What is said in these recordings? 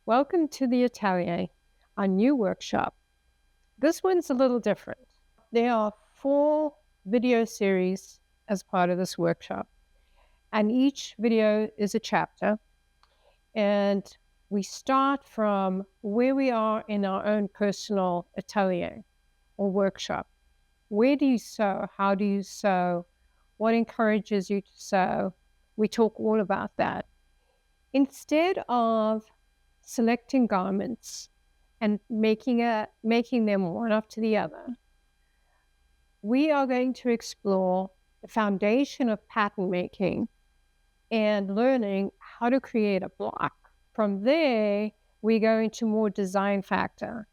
Welcome to the Atelier, our new workshop. This one's a little different. There are 4 video series as part of this workshop, and each video is a chapter. And we start from where we are in our own personal atelier or workshop. Where do you sew? How do you sew? What encourages you to sew? We talk all about that. Instead of selecting garments and making them one after the other, we are going to explore the foundation of pattern making and learning how to create a block. From there, we go into more design factor.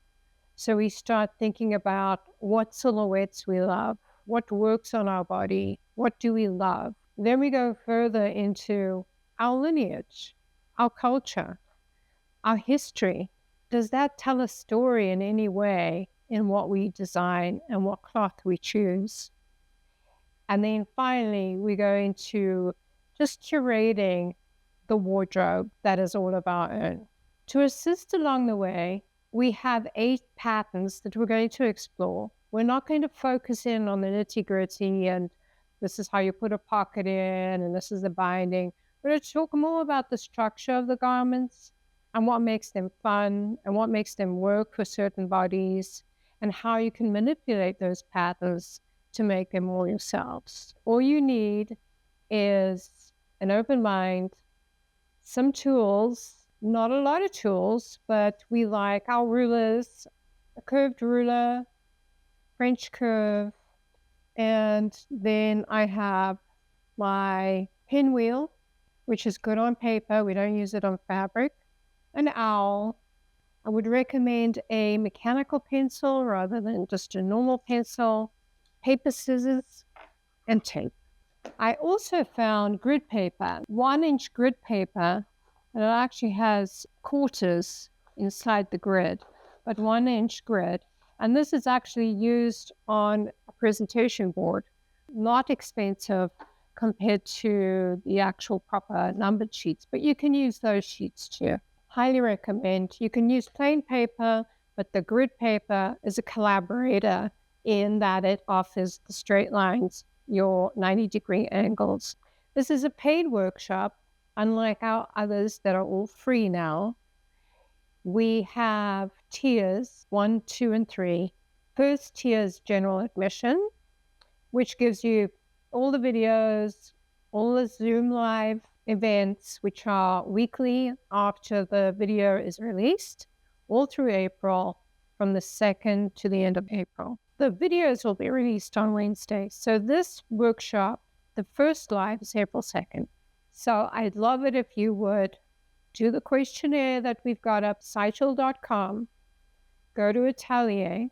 So we start thinking about what silhouettes we love, what works on our body, what do we love. Then we go further into our lineage, our culture, our history. Does that tell a story in any way in what we design and what cloth we choose? And then finally, we go into just curating the wardrobe that is all of our own. To assist along the way, we have 8 patterns that we're going to explore. We're not going to focus in on the nitty-gritty and this is how you put a pocket in and this is the binding. We're going to talk more about the structure of the garments and what makes them fun and what makes them work for certain bodies and how you can manipulate those patterns to make them more yourselves. All you need is an open mind, some tools, not a lot of tools, but we like our rulers, a curved ruler, French curve, and then I have my pinwheel, which is good on paper. We don't use it on fabric. An owl. I would recommend a mechanical pencil rather than just a normal pencil, paper, scissors, and tape. I also found grid paper, 1-inch grid paper, and it actually has quarters inside the grid, but 1-inch grid. And this is actually used on a presentation board, not expensive compared to the actual proper numbered sheets, but you can use those sheets too. Highly recommend. You can use plain paper, but the grid paper is a collaborator in that it offers the straight lines, your 90-degree angles. This is a paid workshop, unlike our others that are all free now. We have tiers 1, 2, and 3. First tier is general admission, which gives you all the videos, all the Zoom live events, which are weekly after the video is released, all through April, from the 2nd to the end of April. The videos will be released on Wednesday. So this workshop, the first live is April 2nd. So I'd love it if you would do the questionnaire that we've got up, Seichel.com, go to Atelier,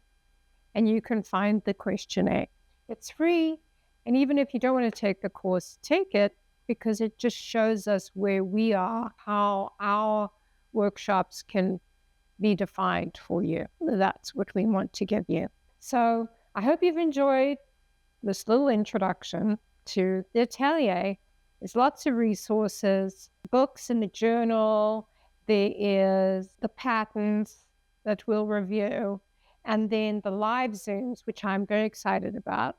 and you can find the questionnaire. It's free, and even if you don't want to take the course, take it, because it just shows us where we are, how our workshops can be defined for you. That's what we want to give you. So I hope you've enjoyed this little introduction to the Atelier. There's lots of resources, books and a journal. There is the patterns that we'll review, and then the live Zooms, which I'm very excited about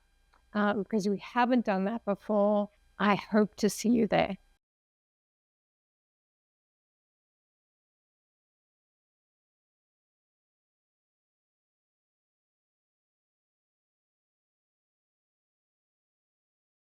because we haven't done that before. I hope to see you there.